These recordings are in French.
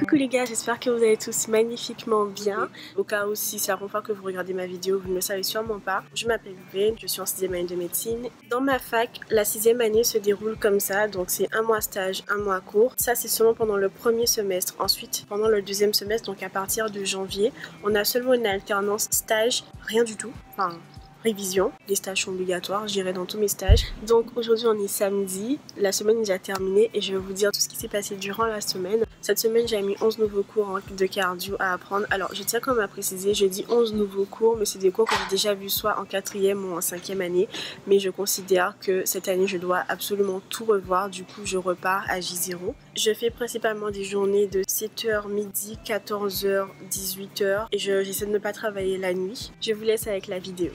Coucou les gars, j'espère que vous allez tous magnifiquement bien. Au cas où si c'est la première fois que vous regardez ma vidéo, vous ne le savez sûrement pas. Je m'appelle Louvaine, je suis en 6e année de médecine. Dans ma fac, la 6e année se déroule comme ça, donc c'est un mois stage, un mois cours. Ça c'est seulement pendant le premier semestre. Ensuite, pendant le deuxième semestre, donc à partir de janvier, on a seulement une alternance stage, rien du tout. Enfin, révision, les stages sont obligatoires, j'irai dans tous mes stages. Donc aujourd'hui on est samedi, la semaine est déjà terminée et je vais vous dire tout ce qui s'est passé durant la semaine. Cette semaine j'ai mis 11 nouveaux cours de cardio à apprendre. Alors je tiens quand même à préciser, je dis 11 nouveaux cours mais c'est des cours que j'ai déjà vus soit en 4e ou en 5e année. Mais je considère que cette année je dois absolument tout revoir, du coup je repars à J0. Je fais principalement des journées de 7h midi, 14h, 18h et j'essaie de ne pas travailler la nuit. Je vous laisse avec la vidéo.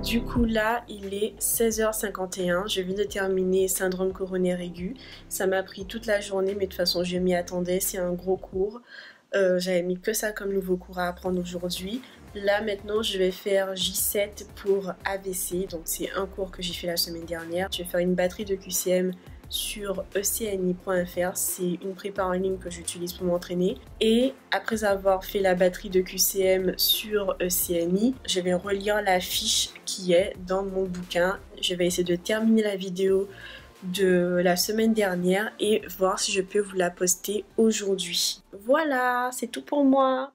Du coup là il est 16h51, je viens de terminer syndrome coronaire aigu. Ça m'a pris toute la journée mais de toute façon je m'y attendais, c'est un gros cours. J'avais mis que ça comme nouveau cours à apprendre aujourd'hui. Là maintenant je vais faire J7 pour AVC, donc c'est un cours que j'ai fait la semaine dernière. Je vais faire une batterie de QCM sur ecni.fr, c'est une prépa en ligne que j'utilise pour m'entraîner. Et après avoir fait la batterie de QCM sur ECNI, je vais relire la fiche qui est dans mon bouquin. Je vais essayer de terminer la vidéo de la semaine dernière et voir si je peux vous la poster aujourd'hui. Voilà, c'est tout pour moi.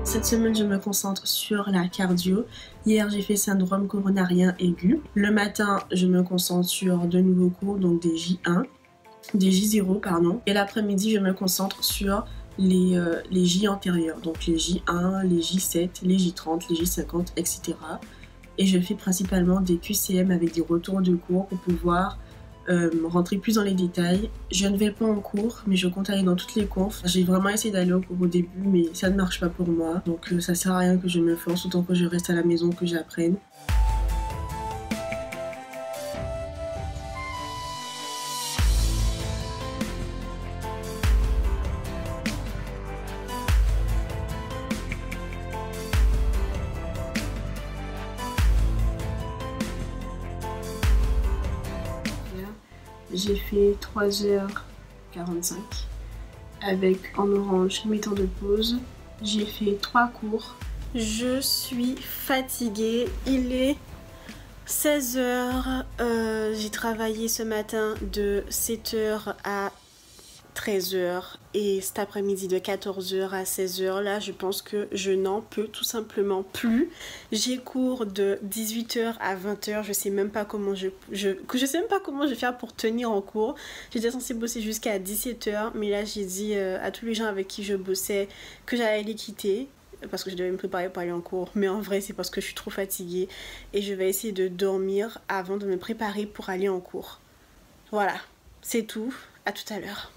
Cette semaine, je me concentre sur la cardio. Hier, j'ai fait syndrome coronarien aigu. Le matin, je me concentre sur de nouveaux cours, donc des J1, des J0, pardon. Et l'après-midi, je me concentre sur les J antérieurs, donc les J1, les J7, les J30, les J50, etc. Et je fais principalement des QCM avec des retours de cours pour pouvoir rentrer plus dans les détails. Je ne vais pas en cours mais je compte aller dans toutes les confs. J'ai vraiment essayé d'aller au cours au début mais ça ne marche pas pour moi, donc ça sert à rien que je me force, autant que je reste à la maison, que j'apprenne. J'ai fait 3h45 avec en orange mes temps de pause. J'ai fait 3 cours. Je suis fatiguée. Il est 16h. J'ai travaillé ce matin de 7h à 13h et cet après-midi de 14h à 16h. Là je pense que je n'en peux tout simplement plus. J'ai cours de 18h à 20h. Je sais même pas comment je sais même pas comment je vais faire pour tenir en cours. J'étais censée bosser jusqu'à 17h mais là j'ai dit à tous les gens avec qui je bossais que j'allais les quitter parce que je devais me préparer pour aller en cours, mais en vrai c'est parce que je suis trop fatiguée et je vais essayer de dormir avant de me préparer pour aller en cours. Voilà, c'est tout, à tout à l'heure.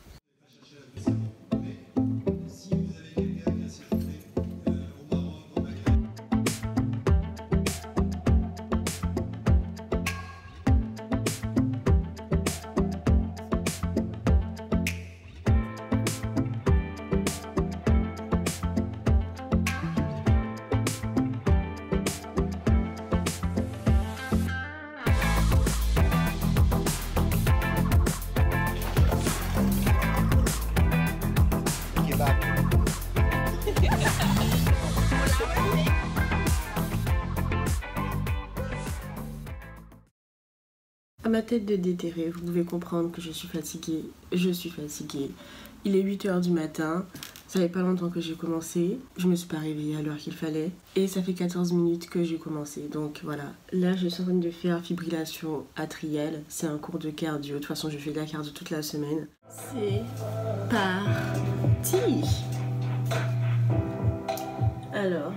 À ma tête de déterré, vous pouvez comprendre que je suis fatiguée. Je suis fatiguée. Il est 8h du matin. Ça fait pas longtemps que j'ai commencé. Je me suis pas réveillée à l'heure qu'il fallait. Et ça fait 14 minutes que j'ai commencé. Donc voilà. Là, je suis en train de faire fibrillation atriale. C'est un cours de cardio. De toute façon, je fais de la cardio toute la semaine. C'est parti. Alors...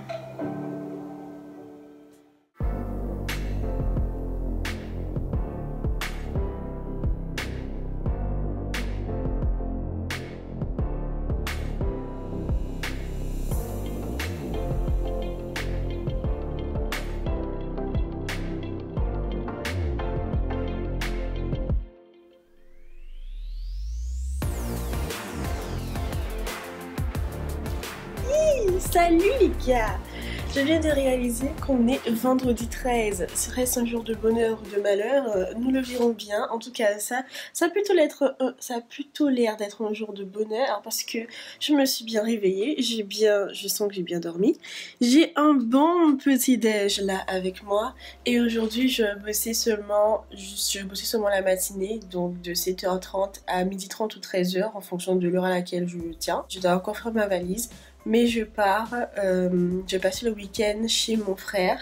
Salut les gars! Je viens de réaliser qu'on est vendredi 13. Serait-ce un jour de bonheur ou de malheur? Nous le verrons bien. En tout cas, ça a plutôt l'air d'être un jour de bonheur parce que je me suis bien réveillée. Je sens que j'ai bien dormi. J'ai un bon petit déj là avec moi. Et aujourd'hui, je bossais seulement la matinée, donc de 7h30 à 12h30 ou 13h en fonction de l'heure à laquelle je tiens. Je dois encore faire ma valise. Mais je vais passer le week-end chez mon frère.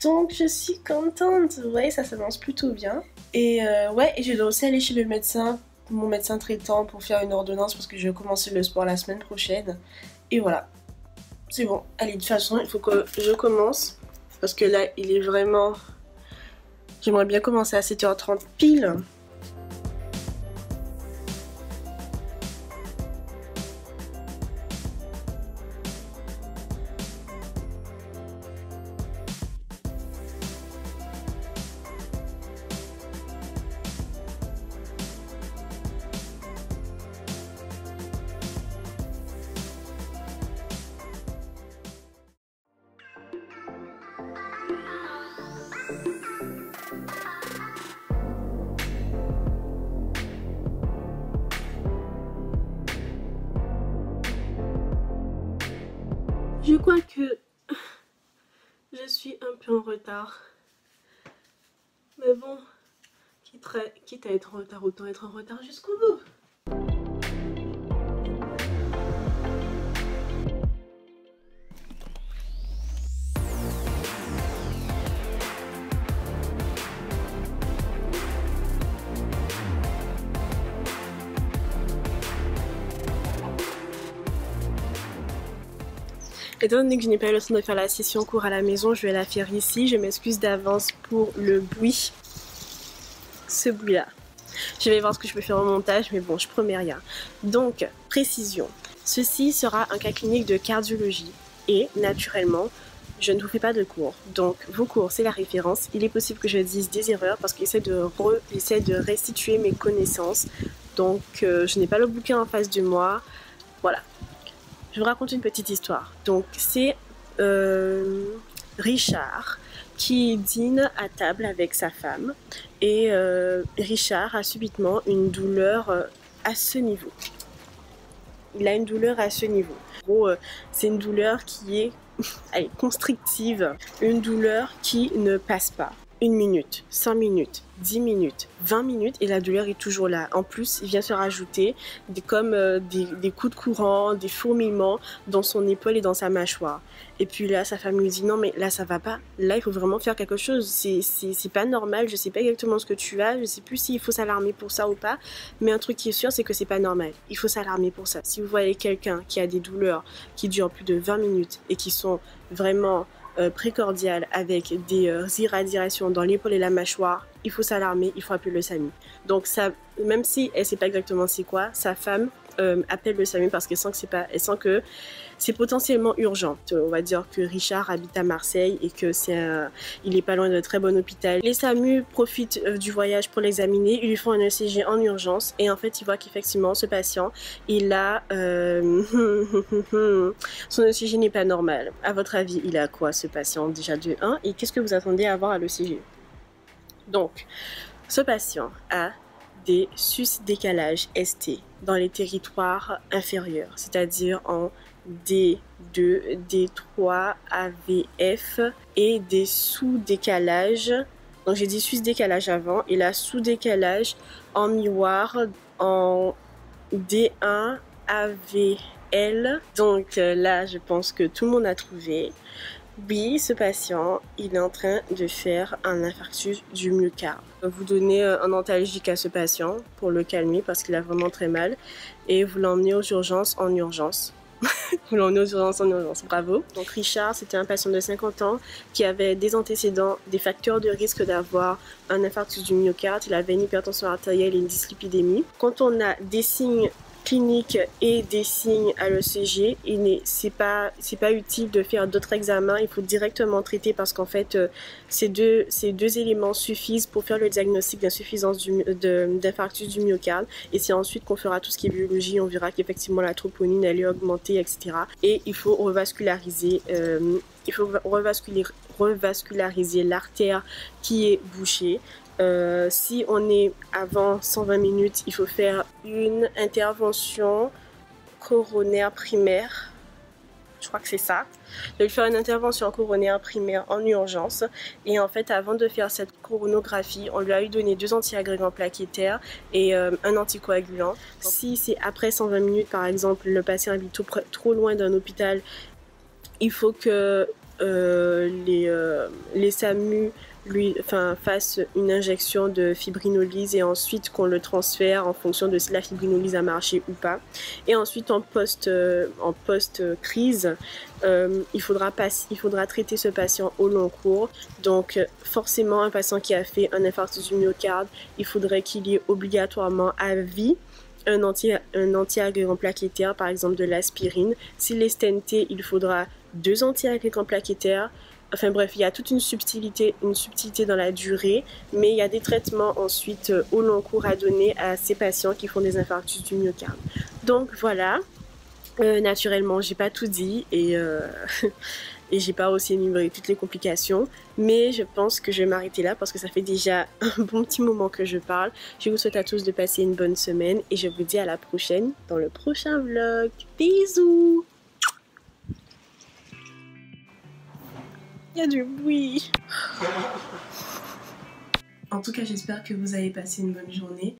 Donc je suis contente, ouais, ça s'annonce plutôt bien. Et je dois aussi aller chez le médecin, mon médecin traitant pour faire une ordonnance parce que je vais commencer le sport la semaine prochaine. Et voilà, c'est bon. Allez, de toute façon, il faut que je commence. Parce que là, il est vraiment... J'aimerais bien commencer à 7h30 pile. Je crois que je suis un peu en retard. Mais bon, quitte à être en retard, autant être en retard jusqu'au bout. Étant donné que je n'ai pas eu le temps de faire la session cours à la maison, je vais la faire ici. Je m'excuse d'avance pour le bruit. Ce bruit-là. Je vais voir ce que je peux faire au montage, mais bon, je promets rien. Donc, précision. Ceci sera un cas clinique de cardiologie. Et, naturellement, je ne vous fais pas de cours. Donc, vos cours, c'est la référence. Il est possible que je dise des erreurs parce qu'il essaie de restituer mes connaissances. Donc, je n'ai pas le bouquin en face de moi. Voilà. Je vous raconte une petite histoire. Donc c'est Richard qui dîne à table avec sa femme et Richard a subitement une douleur à ce niveau. Il a une douleur à ce niveau. En gros, c'est une douleur qui est constrictive, une douleur qui ne passe pas. 1 minute, 5 minutes, 10 minutes, 20 minutes et la douleur est toujours là. En plus, il vient se rajouter des coups de courant, des fourmillements dans son épaule et dans sa mâchoire. Et puis là, sa femme lui dit non mais là ça va pas, là il faut vraiment faire quelque chose, c'est pas normal, je sais pas exactement ce que tu as, je sais plus s'il faut s'alarmer pour ça ou pas, mais un truc qui est sûr c'est que c'est pas normal, il faut s'alarmer pour ça. Si vous voyez quelqu'un qui a des douleurs qui durent plus de 20 minutes et qui sont vraiment précordial avec des irradiations dans l'épaule et la mâchoire, il faut s'alarmer, il faut appeler le SAMU. Donc ça, même si elle sait pas exactement c'est quoi, sa femme appelle le SAMU parce qu'elle sent que c'est potentiellement urgent. On va dire que Richard habite à Marseille et que il est pas loin d'un très bon hôpital. Les SAMU profitent du voyage pour l'examiner, ils lui font un ECG en urgence et en fait ils voient qu'effectivement ce patient, il a son ECG n'est pas normal. À votre avis, il a quoi ce patient déjà de 1 et qu'est-ce que vous attendez à avoir à l'ECG? Donc, ce patient a des sus-décalages ST dans les territoires inférieurs, c'est-à-dire en D2, D3, AVF et des sous-décalages. Donc j'ai dit sus-décalage avant et là sous-décalage en miroir en D1, AVL. Donc là je pense que tout le monde a trouvé. Oui, ce patient, il est en train de faire un infarctus du myocarde. Vous donnez un antalgique à ce patient pour le calmer parce qu'il a vraiment très mal et vous l'emmenez aux urgences en urgence. Vous l'emmenez aux urgences en urgence, bravo. Donc Richard, c'était un patient de 50 ans qui avait des antécédents, des facteurs de risque d'avoir un infarctus du myocarde. Il avait une hypertension artérielle et une dyslipidémie. Quand on a des signes clinique et des signes à l'ECG, et c'est pas utile de faire d'autres examens, il faut directement traiter parce qu'en fait ces deux éléments suffisent pour faire le diagnostic d'insuffisance d'infarctus du myocarde, et c'est ensuite qu'on fera tout ce qui est biologie, on verra qu'effectivement la troponine elle est augmentée, etc. Et il faut revasculariser l'artère qui est bouchée. Si on est avant 120 minutes, il faut faire une intervention coronaire primaire. Je crois que c'est ça. Donc faire une intervention coronaire primaire en urgence. Et en fait, avant de faire cette coronographie, on lui a eu donné 2 antiagrégants plaquettaires et un anticoagulant. Si c'est après 120 minutes, par exemple, le patient habite trop loin d'un hôpital, il faut que les SAMU fassent une injection de fibrinolyse et ensuite qu'on le transfère en fonction de si la fibrinolyse a marché ou pas. Et ensuite en post-crise, il faudra traiter ce patient au long cours. Donc forcément un patient qui a fait un infarctus du myocarde, il faudrait qu'il y ait obligatoirement à vie un antiagrégant plaquettaire, par exemple de l'aspirine. S'il est stenté, il faudra 2 antiagrégants plaquettaires. Enfin bref, il y a toute une subtilité dans la durée, mais il y a des traitements ensuite au long cours à donner à ces patients qui font des infarctus du myocarde. Donc voilà, naturellement j'ai pas tout dit et et j'ai pas aussi énuméré toutes les complications, mais je pense que je vais m'arrêter là parce que ça fait déjà un bon petit moment que je parle. Je vous souhaite à tous de passer une bonne semaine et je vous dis à la prochaine dans le prochain vlog. Bisous! Il y a du bruit. En tout cas, j'espère que vous avez passé une bonne journée.